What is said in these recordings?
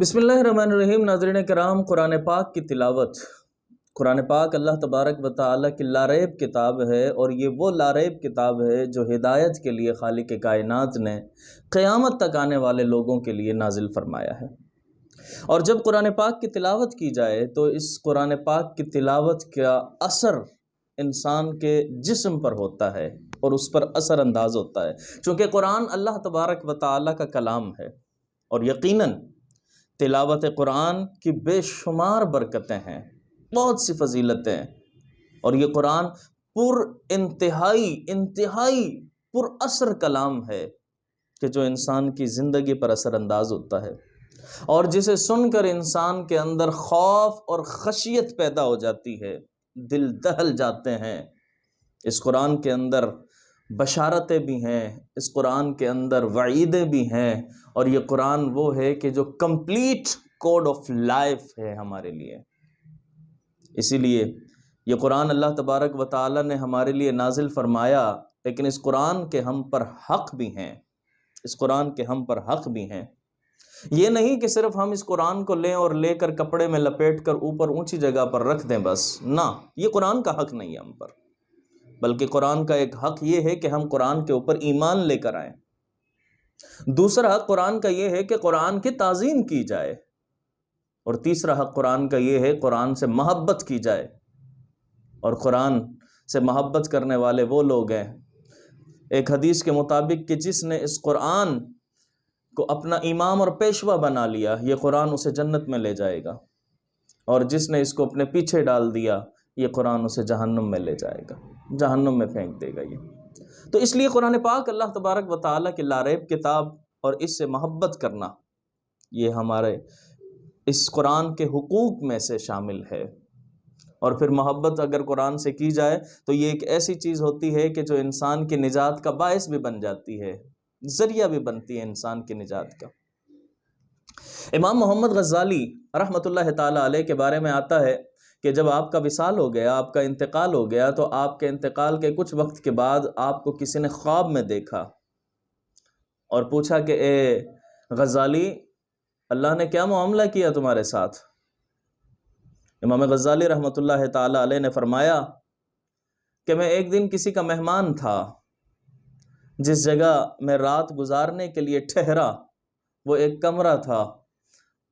بسم اللہ الرحمن الرحیم۔ ناظرین کرام، قرآن پاک کی تلاوت، قرآن پاک اللہ تبارک و تعالیٰ کی لاریب کتاب ہے، اور یہ وہ لاریب کتاب ہے جو ہدایت کے لیے خالق کائنات نے قیامت تک آنے والے لوگوں کے لیے نازل فرمایا ہے۔ اور جب قرآن پاک کی تلاوت کی جائے تو اس قرآن پاک کی تلاوت کا اثر انسان کے جسم پر ہوتا ہے اور اس پر اثر انداز ہوتا ہے، چونکہ قرآن اللہ تبارک و تعالیٰ کا کلام ہے، اور یقیناً تلاوت قرآن کی بے شمار برکتیں ہیں، بہت سی فضیلتیں ہیں، اور یہ قرآن انتہائی پر اثر کلام ہے کہ جو انسان کی زندگی پر اثر انداز ہوتا ہے، اور جسے سن کر انسان کے اندر خوف اور خشیت پیدا ہو جاتی ہے، دل دہل جاتے ہیں۔ اس قرآن کے اندر بشارتیں بھی ہیں، اس قرآن کے اندر وعیدیں بھی ہیں، اور یہ قرآن وہ ہے کہ جو کمپلیٹ کوڈ آف لائف ہے ہمارے لیے۔ اسی لیے یہ قرآن اللہ تبارک و تعالیٰ نے ہمارے لیے نازل فرمایا، لیکن اس قرآن کے ہم پر حق بھی ہیں، اس قرآن کے ہم پر حق بھی ہیں۔ یہ نہیں کہ صرف ہم اس قرآن کو لیں اور لے کر کپڑے میں لپیٹ کر اوپر اونچی جگہ پر رکھ دیں بس، نہ، یہ قرآن کا حق نہیں ہے ہم پر، بلکہ قرآن کا ایک حق یہ ہے کہ ہم قرآن کے اوپر ایمان لے کر آئیں۔ دوسرا حق قرآن کا یہ ہے کہ قرآن کی تعظیم کی جائے، اور تیسرا حق قرآن کا یہ ہے قرآن سے محبت کی جائے، اور قرآن سے محبت کرنے والے وہ لوگ ہیں، ایک حدیث کے مطابق کہ جس نے اس قرآن کو اپنا امام اور پیشوا بنا لیا، یہ قرآن اسے جنت میں لے جائے گا، اور جس نے اس کو اپنے پیچھے ڈال دیا، یہ قرآن اسے جہنم میں لے جائے گا، جہنم میں پھینک دے گا۔ یہ تو اس لیے قرآن پاک اللہ تبارک و تعالیٰ کی لاریب کتاب، اور اس سے محبت کرنا یہ ہمارے اس قرآن کے حقوق میں سے شامل ہے۔ اور پھر محبت اگر قرآن سے کی جائے تو یہ ایک ایسی چیز ہوتی ہے کہ جو انسان کی نجات کا باعث بھی بن جاتی ہے، ذریعہ بھی بنتی ہے انسان کی نجات کا۔ امام محمد غزالی رحمۃ اللہ تعالیٰ علیہ کے بارے میں آتا ہے کہ جب آپ کا وصال ہو گیا، آپ کا انتقال ہو گیا، تو آپ کے انتقال کے کچھ وقت کے بعد آپ کو کسی نے خواب میں دیکھا اور پوچھا کہ اے غزالی، اللہ نے کیا معاملہ کیا تمہارے ساتھ؟ امام غزالی رحمۃ اللہ تعالیٰ علیہ نے فرمایا کہ میں ایک دن کسی کا مہمان تھا، جس جگہ میں رات گزارنے کے لیے ٹھہرا وہ ایک کمرہ تھا،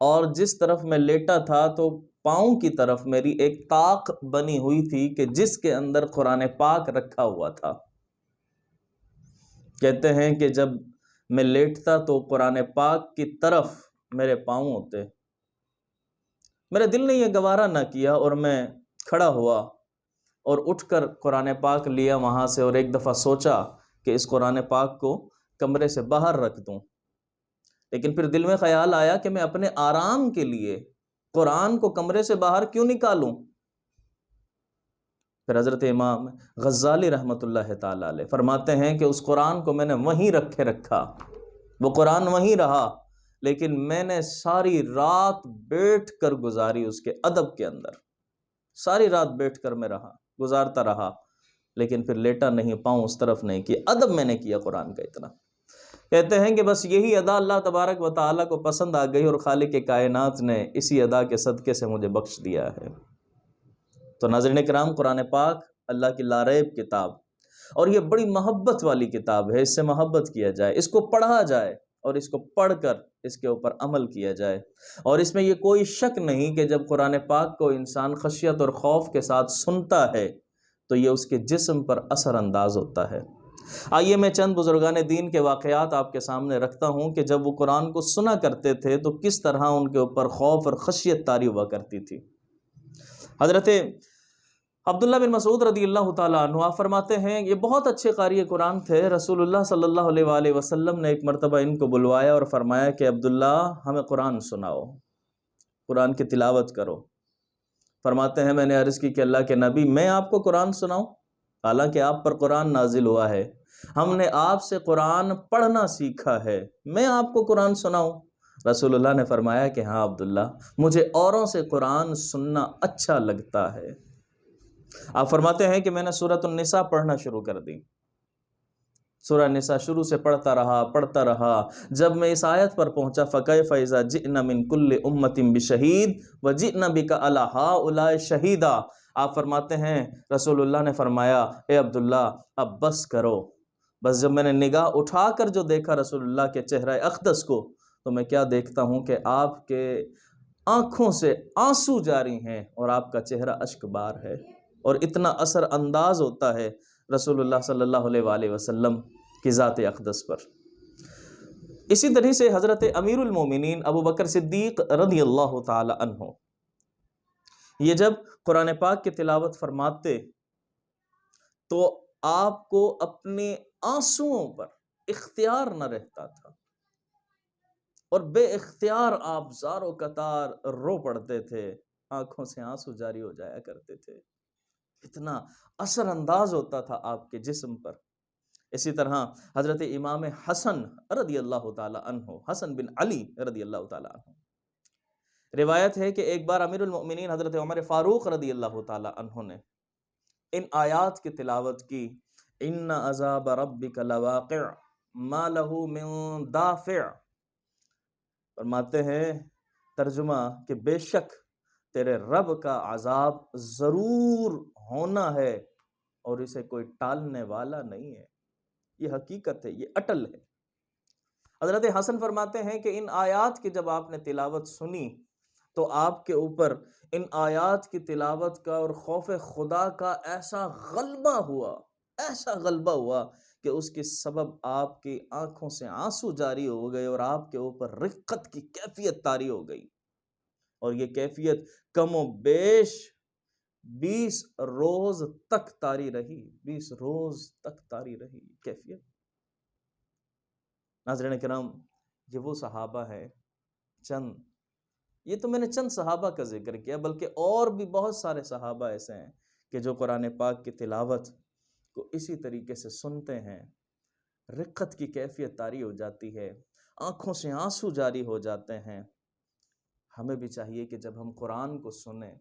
اور جس طرف میں لیٹا تھا تو پاؤں کی طرف میری ایک طاق بنی ہوئی تھی کہ جس کے اندر قرآن پاک رکھا ہوا تھا۔ کہتے ہیں کہ جب میں لیٹتا تو قرآن پاک کی طرف میرے پاؤں ہوتے، میرے دل نے یہ گوارا نہ کیا، اور میں کھڑا ہوا اور اٹھ کر قرآن پاک لیا وہاں سے، اور ایک دفعہ سوچا کہ اس قرآن پاک کو کمرے سے باہر رکھ دوں، لیکن پھر دل میں خیال آیا کہ میں اپنے آرام کے لیے قرآن کو کمرے سے باہر کیوں نکالوں؟ پھر حضرت امام غزالی رحمۃ اللہ تعالیٰ علیہ فرماتے ہیں کہ اس قرآن کو میں نے وہیں رکھا، وہ قرآن وہیں رہا، لیکن میں نے ساری رات بیٹھ کر گزاری اس کے ادب کے اندر، ساری رات بیٹھ کر میں گزارتا رہا، لیکن پھر لیٹا نہیں، پاؤں اس طرف نہیں کیا، ادب میں نے کیا قرآن کا اتنا۔ کہتے ہیں کہ بس یہی ادا اللہ تبارک و تعالیٰ کو پسند آ گئی، اور خالق کائنات نے اسی ادا کے صدقے سے مجھے بخش دیا ہے۔ تو ناظرین کرام، قرآن پاک اللہ کی لاریب کتاب، اور یہ بڑی محبت والی کتاب ہے، اس سے محبت کیا جائے، اس کو پڑھا جائے، اور اس کو پڑھ کر اس کے اوپر عمل کیا جائے۔ اور اس میں یہ کوئی شک نہیں کہ جب قرآن پاک کو انسان خشیت اور خوف کے ساتھ سنتا ہے تو یہ اس کے جسم پر اثر انداز ہوتا ہے۔ آئیے میں چند بزرگان دین کے واقعات آپ کے سامنے رکھتا ہوں کہ جب وہ قرآن کو سنا کرتے تھے تو کس طرح ان کے اوپر خوف اور خشیت طاری ہوا کرتی تھی۔ حضرت عبداللہ بن مسعود رضی اللہ تعالیٰ عنہ آپ فرماتے ہیں، یہ بہت اچھے قاری قرآن تھے، رسول اللہ صلی اللہ علیہ وآلہ وسلم نے ایک مرتبہ ان کو بلوایا اور فرمایا کہ عبداللہ ہمیں قرآن سناؤ، قرآن کی تلاوت کرو۔ فرماتے ہیں میں نے عرض کی کہ اللہ کے نبی، میں آپ کو قرآن سناؤں؟ حالانکہ آپ پر قرآن نازل ہوا ہے، ہم نے آپ سے قرآن پڑھنا سیکھا ہے، میں آپ کو قرآن سناؤں؟ رسول اللہ نے فرمایا کہ ہاں عبداللہ، مجھے اوروں سے قرآن سننا اچھا لگتا ہے۔ آپ فرماتے ہیں کہ میں نے سورۃ النساء پڑھنا شروع کر دی، سورہ نساء شروع سے پڑھتا رہا، جب میں اس آیت پر پہنچا فَكَيْفَ إِذَا جِئْنَا مِن كُلِّ أُمَّةٍ بِشَهِيدٍ وَجِئْنَا بِكَ عَلَى هَؤُلَاءِ شَهِيدًا۔ آپ فرماتے ہیں، رسول اللہ نے فرمایا، اے عبداللہ اب بس کرو۔ بس جب میں نے نگاہ اٹھا کر جو دیکھا رسول اللہ کے چہرہ اقدس کو، تو میں کیا دیکھتا ہوں کہ آپ کے آنکھوں سے آنسو جاری ہیں اور آپ کا چہرہ اشک بار ہے، اور اتنا اثر انداز ہوتا ہے رسول اللہ صلی اللہ علیہ وآلہ وسلم کی ذات اقدس پر۔ اسی طرح سے حضرت امیر المومنین ابو بکر صدیق رضی اللہ تعالی عنہ، یہ جب قرآن پاک کی تلاوت فرماتے تو آپ کو اپنے آنسوؤں پر اختیار نہ رہتا تھا، اور بے اختیار آپ زار و قطار رو پڑتے تھے، آنکھوں سے آنسو جاری ہو جایا کرتے تھے، اتنا اثر انداز ہوتا تھا آپ کے جسم پر۔ اسی طرح حضرت امام حسن رضی اللہ تعالی عنہ، حسن بن علی رضی اللہ تعالی عنہ، روایت ہے کہ ایک بار امیر المؤمنین حضرت عمر فاروق رضی اللہ تعالی عنہ نے ان آیات کی تلاوت کی، ان عذاب ربک لواقع ما له من دافع۔ فرماتے ہیں ترجمہ کہ بے شک تیرے رب کا عذاب ضرور ہونا ہے اور اسے کوئی ٹالنے والا نہیں ہے، یہ حقیقت ہے، یہ اٹل ہے۔ حضرت حسن فرماتے ہیں کہ ان آیات کی جب آپ نے تلاوت سنی تو آپ کے اوپر ان آیات کی تلاوت کا اور خوف خدا کا ایسا غلبہ ہوا کہ اس کے سبب آپ کی آنکھوں سے آنسو جاری ہو گئے اور آپ کے اوپر رقت کی کیفیت طاری ہو گئی، اور یہ کیفیت کم و بیش 20 روز تک طاری رہی، 20 روز تک طاری رہی کیفیت۔ ناظرین کرام، یہ وہ صحابہ ہیں، یہ تو میں نے چند صحابہ کا ذکر کیا، بلکہ اور بھی بہت سارے صحابہ ایسے ہیں کہ جو قرآن پاک کی تلاوت کو اسی طریقے سے سنتے ہیں، رقت کی کیفیت طاری ہو جاتی ہے، آنکھوں سے آنسو جاری ہو جاتے ہیں۔ ہمیں بھی چاہیے کہ جب ہم قرآن کو سنیں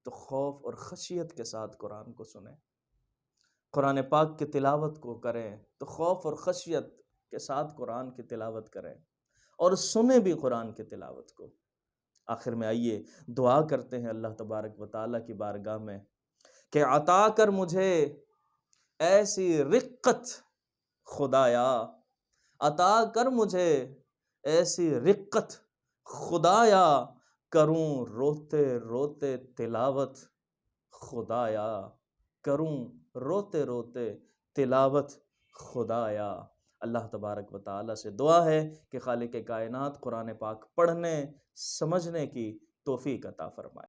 تو خوف اور خشیت کے ساتھ قرآن کو سنیں، قرآن پاک کی تلاوت کو کریں تو خوف اور خشیت کے ساتھ قرآن کی تلاوت کریں، اور سنیں بھی قرآن کی تلاوت کو۔ آخر میں آئیے دعا کرتے ہیں اللہ تبارک و تعالیٰ کی بارگاہ میں کہ عطا کر مجھے ایسی رقت خدایا، عطا کر مجھے ایسی رقت خدایا، کروں روتے روتے تلاوت خدایا، کروں روتے روتے تلاوت خدایا۔ اللہ تبارک و تعالیٰ سے دعا ہے کہ خالق کائنات قرآن پاک پڑھنے سمجھنے کی توفیق عطا فرمائے۔